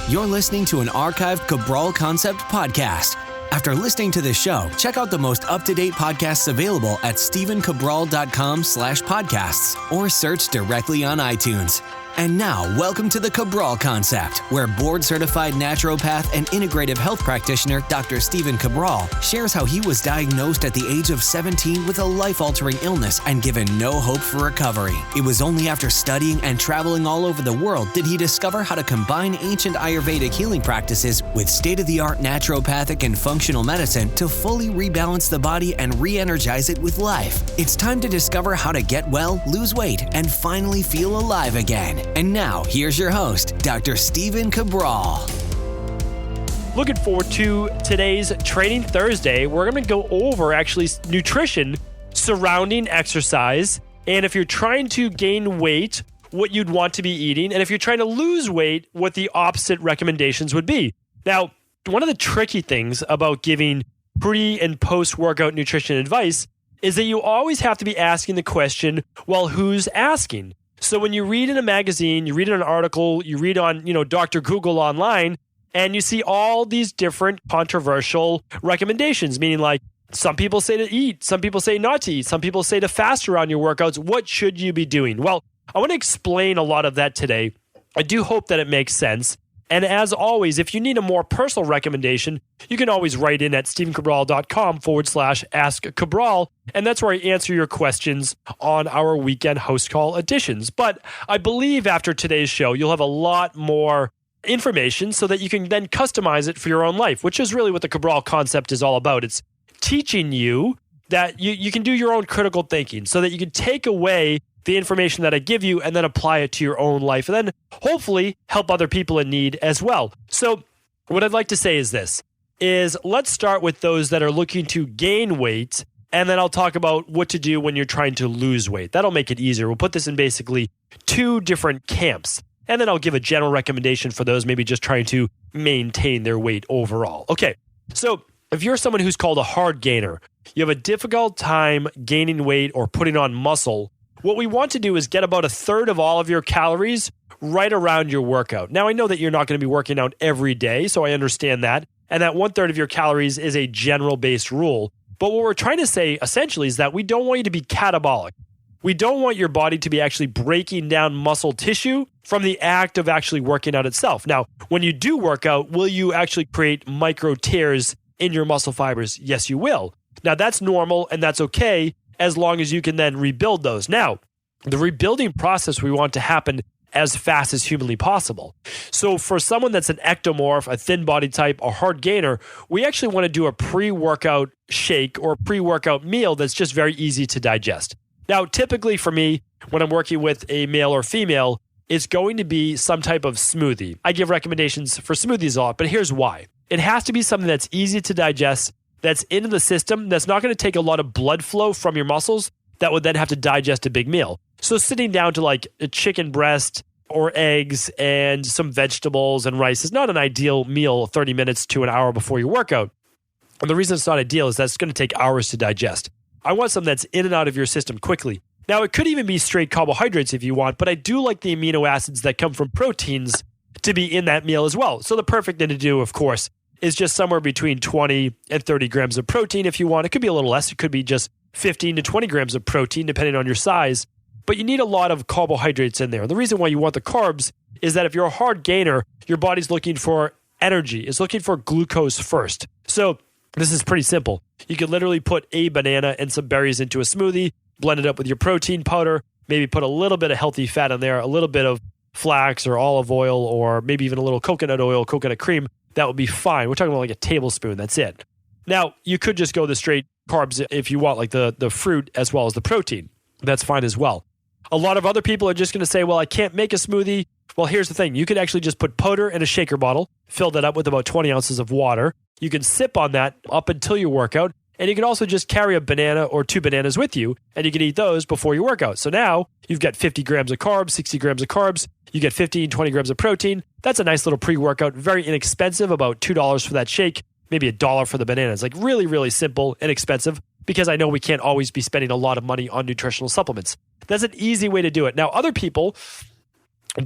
You're listening to an archived Cabral Concept podcast. After listening to this show, check out the most up-to-date podcasts available at stephencabral.com/podcasts or search directly on iTunes. And now, welcome to the Cabral Concept, where board-certified naturopath and integrative health practitioner Dr. Stephen Cabral shares how he was diagnosed at the age of 17 with a life-altering illness and given no hope for recovery. It was only after studying and traveling all over the world did he discover how to combine ancient Ayurvedic healing practices with state-of-the-art naturopathic and functional medicine to fully rebalance the body and re-energize it with life. It's time to discover how to get well, lose weight, and finally feel alive again. And now, here's your host, Dr. Stephen Cabral. Looking forward to today's Training Thursday. We're going to go over actually nutrition surrounding exercise. And if you're trying to gain weight, what you'd want to be eating. And if you're trying to lose weight, what the opposite recommendations would be. Now, one of the tricky things about giving pre and post-workout nutrition advice is that you always have to be asking the question, well, who's asking? So when you read in a magazine, you read in an article, you read on, Dr. Google online, and you see all these different controversial recommendations, meaning like some people say to eat, some people say not to eat, some people say to fast around your workouts. What should you be doing? Well, I want to explain a lot of that today. I do hope that it makes sense. And as always, if you need a more personal recommendation, you can always write in at stephencabral.com/ask Cabral, and that's where I answer your questions on our weekend host call editions. But I believe after today's show, you'll have a lot more information so that you can then customize it for your own life, which is really what the Cabral concept is all about. It's teaching you that you can do your own critical thinking so that you can take away the information that I give you and then apply it to your own life and then hopefully help other people in need as well. So what I'd like to say is this, is let's start with those that are looking to gain weight, and then I'll talk about what to do when you're trying to lose weight. That'll make it easier. We'll put this in basically two different camps, and then I'll give a general recommendation for those maybe just trying to maintain their weight overall. Okay, so if you're someone who's called a hard gainer, you have a difficult time gaining weight or putting on muscle, what we want to do is get about a third of all of your calories right around your workout. Now, I know that you're not going to be working out every day, so I understand that. And that 1/3 of your calories is a general-based rule. But what we're trying to say essentially is that we don't want you to be catabolic. We don't want your body to be actually breaking down muscle tissue from the act of actually working out itself. Now, when you do work out, will you actually create micro tears in your muscle fibers? Yes, you will. Now, that's normal and that's okay, as long as you can then rebuild those. Now, the rebuilding process we want to happen as fast as humanly possible. So for someone that's an ectomorph, a thin body type, a hard gainer, we actually want to do a pre-workout shake or pre-workout meal that's just very easy to digest. Now, typically for me, when I'm working with a male or female, it's going to be some type of smoothie. I give recommendations for smoothies a lot, but here's why. It has to be something that's easy to digest, that's into the system, that's not going to take a lot of blood flow from your muscles that would then have to digest a big meal. So sitting down to like a chicken breast or eggs and some vegetables and rice is not an ideal meal 30 minutes to an hour before your workout. And the reason it's not ideal is that it's going to take hours to digest. I want something that's in and out of your system quickly. Now, it could even be straight carbohydrates if you want, but I do like the amino acids that come from proteins to be in that meal as well. So the perfect thing to do, of course, is just somewhere between 20 and 30 grams of protein if you want. It could be a little less. It could be just 15 to 20 grams of protein, depending on your size. But you need a lot of carbohydrates in there. And the reason why you want the carbs is that if you're a hard gainer, your body's looking for energy. It's looking for glucose first. So this is pretty simple. You could literally put a banana and some berries into a smoothie, blend it up with your protein powder, maybe put a little bit of healthy fat in there, a little bit of flax or olive oil, or maybe even a little coconut oil, coconut cream. That would be fine. We're talking about like a tablespoon. That's it. Now, you could just go the straight carbs if you want, like the fruit as well as the protein. That's fine as well. A lot of other people are just going to say, well, I can't make a smoothie. Well, here's the thing. You could actually just put powder in a shaker bottle, fill that up with about 20 ounces of water. You can sip on that up until your workout. And you can also just carry a banana or 2 bananas with you, and you can eat those before your workout. So now you've got 50 grams of carbs, 60 grams of carbs. You get 15, 20 grams of protein. That's a nice little pre-workout, very inexpensive, about $2 for that shake, maybe $1 for the bananas. Like really, really simple, inexpensive, because I know we can't always be spending a lot of money on nutritional supplements. That's an easy way to do it. Now, other people,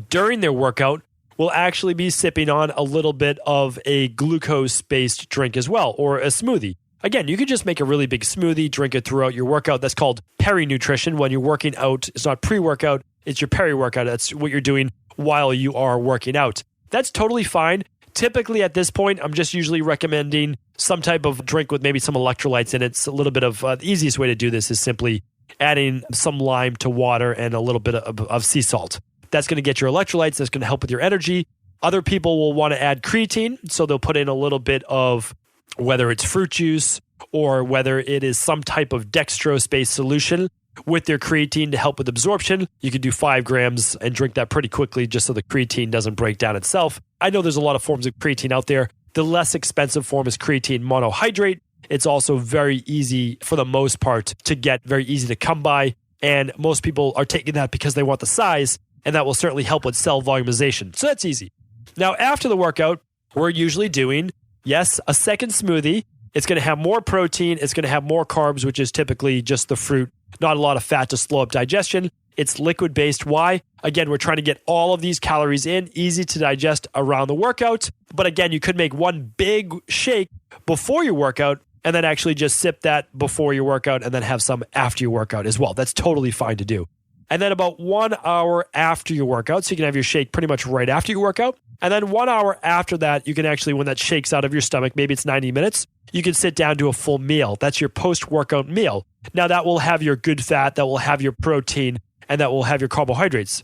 during their workout, will actually be sipping on a little bit of a glucose-based drink as well, or a smoothie. Again, you could just make a really big smoothie, drink it throughout your workout. That's called peri-nutrition. When you're working out, it's not pre-workout, it's your peri-workout. That's what you're doing while you are working out. That's totally fine. Typically at this point, I'm just usually recommending some type of drink with maybe some electrolytes in it. It's a little bit of the easiest way to do this is simply adding some lime to water and a little bit of sea salt. That's going to get your electrolytes. That's going to help with your energy. Other people will want to add creatine, so they'll put in a little bit of whether it's fruit juice or whether it is some type of dextrose-based solution with their creatine to help with absorption. You can do 5 grams and drink that pretty quickly just so the creatine doesn't break down itself. I know there's a lot of forms of creatine out there. The less expensive form is creatine monohydrate. It's also very easy for the most part to get, very easy to come by. And most people are taking that because they want the size, and that will certainly help with cell volumization. So that's easy. Now, after the workout, we're usually doing, yes, a second smoothie. It's going to have more protein. It's going to have more carbs, which is typically just the fruit. Not a lot of fat to slow up digestion. It's liquid-based. Why? Again, we're trying to get all of these calories in, easy to digest around the workout. But again, you could make one big shake before your workout and then actually just sip that before your workout and then have some after your workout as well. That's totally fine to do. And then about 1 hour after your workout, so you can have your shake pretty much right after your workout. And then 1 hour after that, you can actually, when that shakes out of your stomach, maybe it's 90 minutes, you can sit down to a full meal. That's your post-workout meal. Now that will have your good fat, that will have your protein, and that will have your carbohydrates.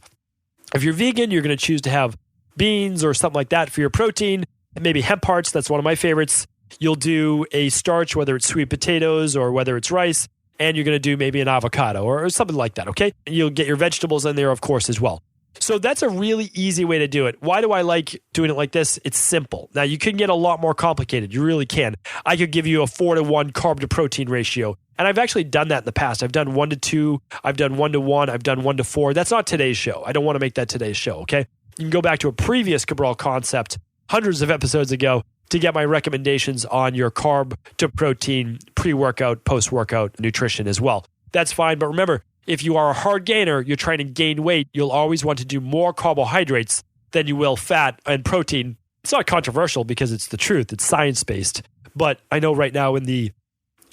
If you're vegan, you're going to choose to have beans or something like that for your protein, and maybe hemp hearts. That's one of my favorites. You'll do a starch, whether it's sweet potatoes or whether it's rice, and you're going to do maybe an avocado or something like that, okay? And you'll get your vegetables in there, of course, as well. So that's a really easy way to do it. Why do I like doing it like this? It's simple. Now, you can get a lot more complicated. You really can. I could give you a 4-to-1 carb to protein ratio. And I've actually done that in the past. I've done 1-to-2. I've done 1-to-1. I've done 1-to-4. That's not today's show. I don't want to make that today's show, okay? You can go back to a previous Cabral concept hundreds of episodes ago to get my recommendations on your carb to protein pre-workout, post-workout nutrition as well. That's fine. But remember, if you are a hard gainer, you're trying to gain weight, you'll always want to do more carbohydrates than you will fat and protein. It's not controversial because it's the truth. It's science-based. But I know right now in the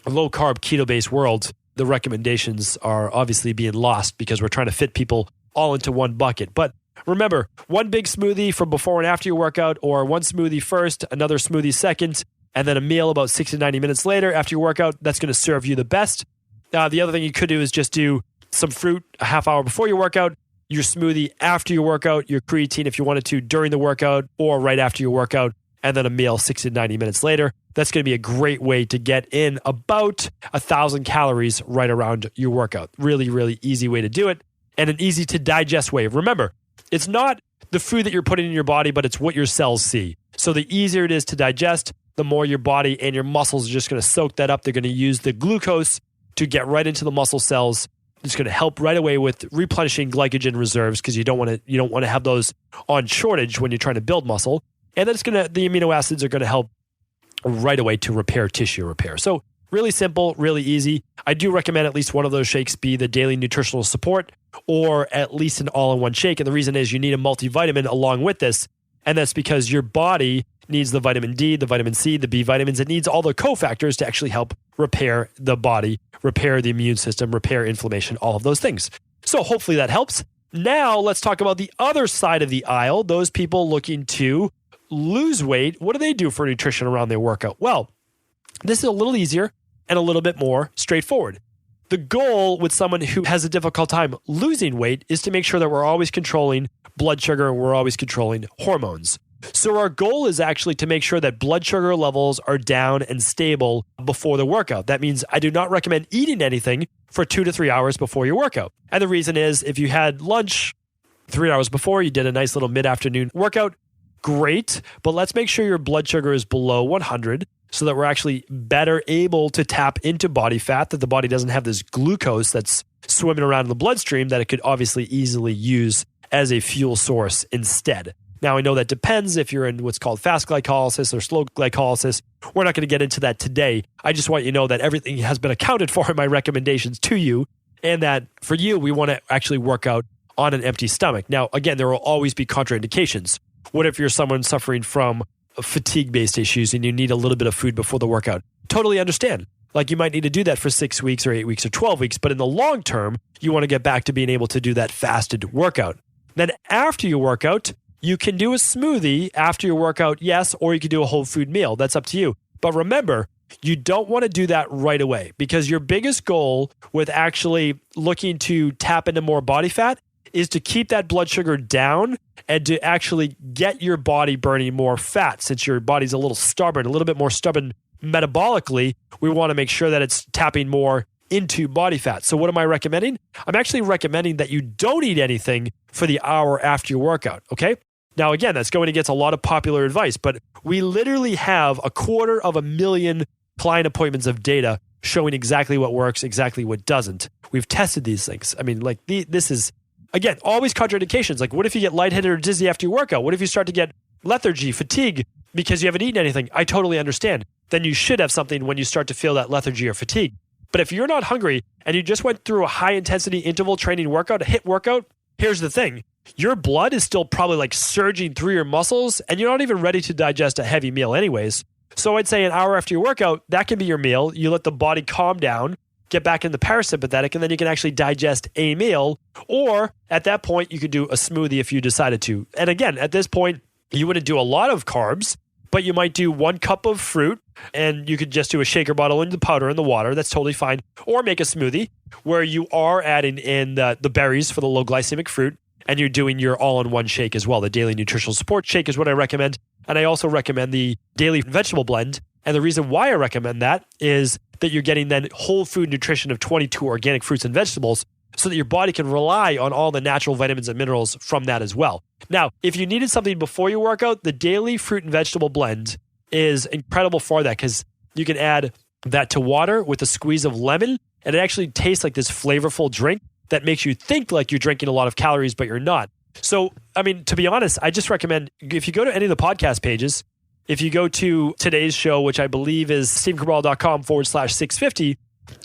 low-carb, keto-based world, the recommendations are obviously being lost because we're trying to fit people all into one bucket. But remember, one big smoothie for before and after your workout, or one smoothie first, another smoothie second, and then a meal about 60 to 90 minutes later after your workout. That's going to serve you the best. The other thing you could do is just do some fruit a half hour before your workout, your smoothie after your workout, your creatine if you wanted to during the workout or right after your workout, and then a meal 60 to 90 minutes later. That's going to be a great way to get in about 1,000 calories right around your workout. Really, really easy way to do it, and an easy to digest way. Remember, it's not the food that you're putting in your body, but it's what your cells see. So the easier it is to digest, the more your body and your muscles are just going to soak that up. They're going to use the glucose to get right into the muscle cells. It's going to help right away with replenishing glycogen reserves because you don't want to have those on shortage when you're trying to build muscle. And then the amino acids are going to help right away to repair tissue repair. So really simple, really easy. I do recommend at least one of those shakes be the daily nutritional support or at least an all-in-one shake. And the reason is you need a multivitamin along with this. And that's because your body needs the vitamin D, the vitamin C, the B vitamins. It needs all the cofactors to actually help repair the body, repair the immune system, repair inflammation, all of those things. So hopefully that helps. Now let's talk about the other side of the aisle, those people looking to lose weight. What do they do for nutrition around their workout? Well, this is a little easier and a little bit more straightforward. The goal with someone who has a difficult time losing weight is to make sure that we're always controlling blood sugar and we're always controlling hormones. So our goal is actually to make sure that blood sugar levels are down and stable before the workout. That means I do not recommend eating anything for 2 to 3 hours before your workout. And the reason is if you had lunch 3 hours before, you did a nice little mid-afternoon workout, great. But let's make sure your blood sugar is below 100 so that we're actually better able to tap into body fat, that the body doesn't have this glucose that's swimming around in the bloodstream that it could obviously easily use as a fuel source instead. Now, I know that depends if you're in what's called fast glycolysis or slow glycolysis. We're not going to get into that today. I just want you to know that everything has been accounted for in my recommendations to you, and that for you, we want to actually work out on an empty stomach. Now, again, there will always be contraindications. What if you're someone suffering from fatigue-based issues and you need a little bit of food before the workout? Totally understand. Like you might need to do that for 6 weeks or 8 weeks or 12 weeks, but in the long term, you want to get back to being able to do that fasted workout. Then after your workout, you can do a smoothie after your workout, yes, or you can do a whole food meal. That's up to you. But remember, you don't want to do that right away because your biggest goal with actually looking to tap into more body fat is to keep that blood sugar down and to actually get your body burning more fat. Since your body's a little bit more stubborn metabolically, we want to make sure that it's tapping more into body fat. So what am I recommending? I'm actually recommending that you don't eat anything for the hour after your workout, okay? Now, again, that's going against a lot of popular advice, but we literally have 250,000 client appointments of data showing exactly what works, exactly what doesn't. We've tested these things. I mean, like this is, again, always contradictions. Like what if you get lightheaded or dizzy after your workout? What if you start to get lethargy, fatigue because you haven't eaten anything? I totally understand. Then you should have something when you start to feel that lethargy or fatigue. But if you're not hungry and you just went through a high intensity interval training workout, a HIIT workout, here's the thing. Your blood is still probably like surging through your muscles and you're not even ready to digest a heavy meal anyways. So I'd say an hour after your workout, that can be your meal. You let the body calm down, get back in the parasympathetic, and then you can actually digest a meal. Or at that point, you could do a smoothie if you decided to. And again, at this point, you wouldn't do a lot of carbs, but you might do 1 cup of fruit and you could just do a shaker bottle in the powder and the water. That's totally fine. Or make a smoothie where you are adding in the berries for the low glycemic fruit and you're doing your all-in-one shake as well. The daily nutritional support shake is what I recommend. And I also recommend the daily vegetable blend. And the reason why I recommend that is that you're getting then whole food nutrition of 22 organic fruits and vegetables so that your body can rely on all the natural vitamins and minerals from that as well. Now, if you needed something before your workout, the daily fruit and vegetable blend is incredible for that because you can add that to water with a squeeze of lemon and it actually tastes like this flavorful drink that makes you think like you're drinking a lot of calories, but you're not. So, I mean, to be honest, I just recommend if you go to any of the podcast pages, if you go to today's show, which I believe is stephencabral.com/650,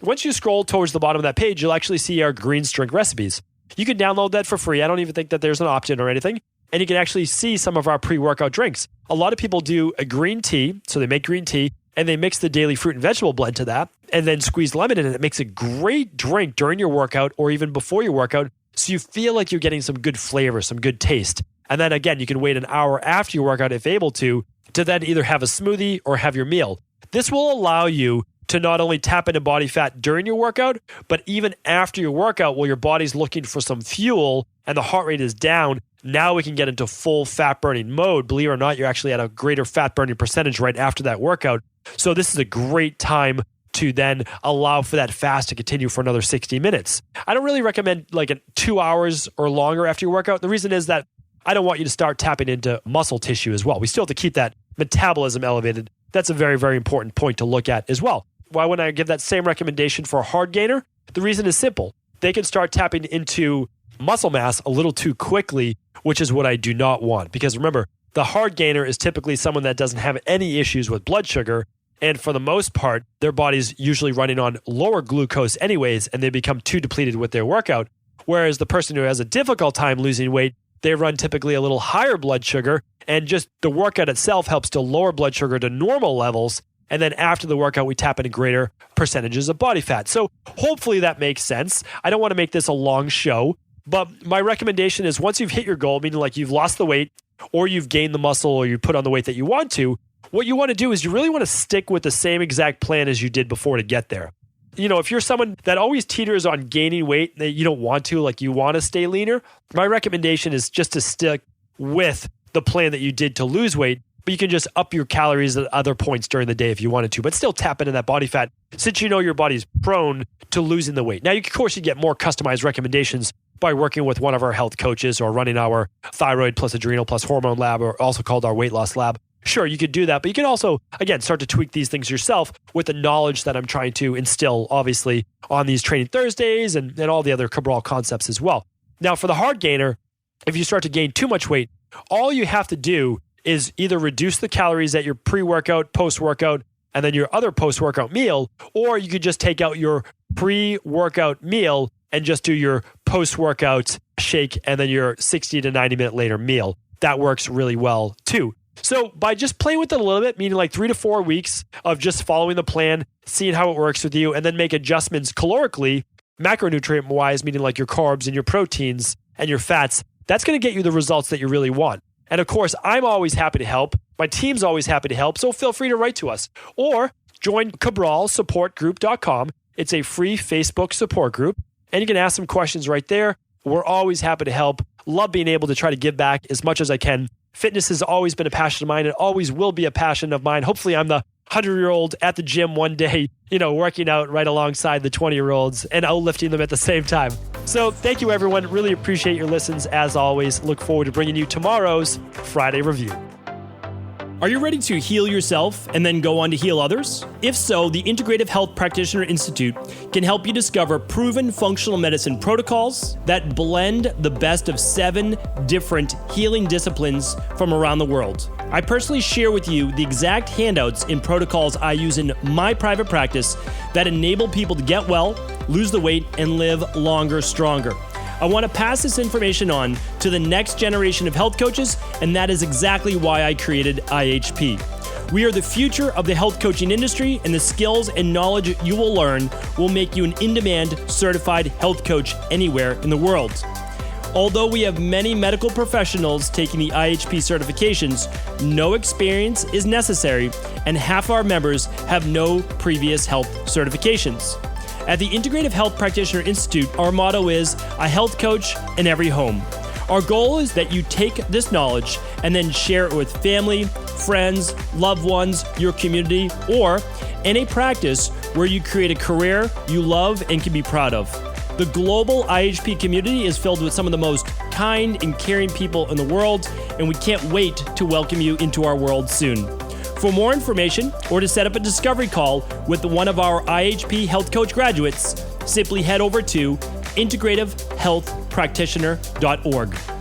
once you scroll towards the bottom of that page, you'll actually see our greens drink recipes. You can download that for free. I don't even think that there's an opt-in or anything. And you can actually see some of our pre-workout drinks. A lot of people do a green tea. So they make green tea and they mix the daily fruit and vegetable blend to that and then squeeze lemon in it. It makes a great drink during your workout or even before your workout. So you feel like you're getting some good flavor, some good taste. And then again, you can wait an hour after your workout if able to then either have a smoothie or have your meal. This will allow you to not only tap into body fat during your workout, but even after your workout while your body's looking for some fuel and the heart rate is down, now we can get into full fat burning mode. Believe it or not, you're actually at a greater fat burning percentage right after that workout. So this is a great time to then allow for that fast to continue for another 60 minutes. I don't really recommend like 2 hours or longer after your workout. The reason is that I don't want you to start tapping into muscle tissue as well. We still have to keep that metabolism elevated. That's a very, very important point to look at as well. Why wouldn't I give that same recommendation for a hard gainer? The reason is simple. They can start tapping into muscle mass a little too quickly, which is what I do not want. Because remember, the hard gainer is typically someone that doesn't have any issues with blood sugar. And for the most part, their body's usually running on lower glucose anyways, and they become too depleted with their workout. Whereas the person who has a difficult time losing weight, they run typically a little higher blood sugar, and just the workout itself helps to lower blood sugar to normal levels. And then after the workout, we tap into greater percentages of body fat. So hopefully that makes sense. I don't want to make this a long show, but my recommendation is once you've hit your goal, meaning like you've lost the weight or you've gained the muscle or you put on the weight that you want to, what you want to do is you really want to stick with the same exact plan as you did before to get there. You know, if you're someone that always teeters on gaining weight that you don't want to, like you want to stay leaner, my recommendation is just to stick with the plan that you did to lose weight, but you can just up your calories at other points during the day if you wanted to, but still tap into that body fat since you know your body's prone to losing the weight. Now, of course, you get more customized recommendations by working with one of our health coaches or running our thyroid plus adrenal plus hormone lab, or also called our weight loss lab. Sure, you could do that, but you can also, again, start to tweak these things yourself with the knowledge that I'm trying to instill, obviously, on these Training Thursdays and all the other Cabral concepts as well. Now, for the hard gainer, if you start to gain too much weight, all you have to do is either reduce the calories at your pre-workout, post-workout, and then your other post-workout meal, or you could just take out your pre-workout meal and just do your post-workout shake and then your 60 to 90 minute later meal. that works really well too. So by just playing with it a little bit, meaning like 3 to 4 weeks of just following the plan, seeing how it works with you, and then make adjustments calorically, macronutrient-wise, meaning like your carbs and your proteins and your fats, that's going to get you the results that you really want. And of course, I'm always happy to help. My team's always happy to help. So feel free to write to us or join CabralSupportGroup.com. It's a free Facebook support group, and you can ask some questions right there. We're always happy to help. Love being able to try to give back as much as I can. Fitness has always been a passion of mine. It always will be a passion of mine. Hopefully, I'm the 100-year-old at the gym one day, working out right alongside the 20-year-olds and outlifting them at the same time. So thank you, everyone. Really appreciate your listens as always. Look forward to bringing you tomorrow's Friday Review. Are you ready to heal yourself and then go on to heal others? If so, the Integrative Health Practitioner Institute can help you discover proven functional medicine protocols that blend the best of 7 different healing disciplines from around the world. I personally share with you the exact handouts and protocols I use in my private practice that enable people to get well, lose the weight, and live longer, stronger. I want to pass this information on to the next generation of health coaches, and that is exactly why I created IHP. We are the future of the health coaching industry, and the skills and knowledge you will learn will make you an in-demand certified health coach anywhere in the world. Although we have many medical professionals taking the IHP certifications, no experience is necessary, and half our members have no previous health certifications. At the Integrative Health Practitioner Institute, our motto is a health coach in every home. Our goal is that you take this knowledge and then share it with family, friends, loved ones, your community, or in a practice where you create a career you love and can be proud of. The global IHP community is filled with some of the most kind and caring people in the world, and we can't wait to welcome you into our world soon. For more information or to set up a discovery call with one of our IHP Health Coach graduates, simply head over to integrativehealthpractitioner.org.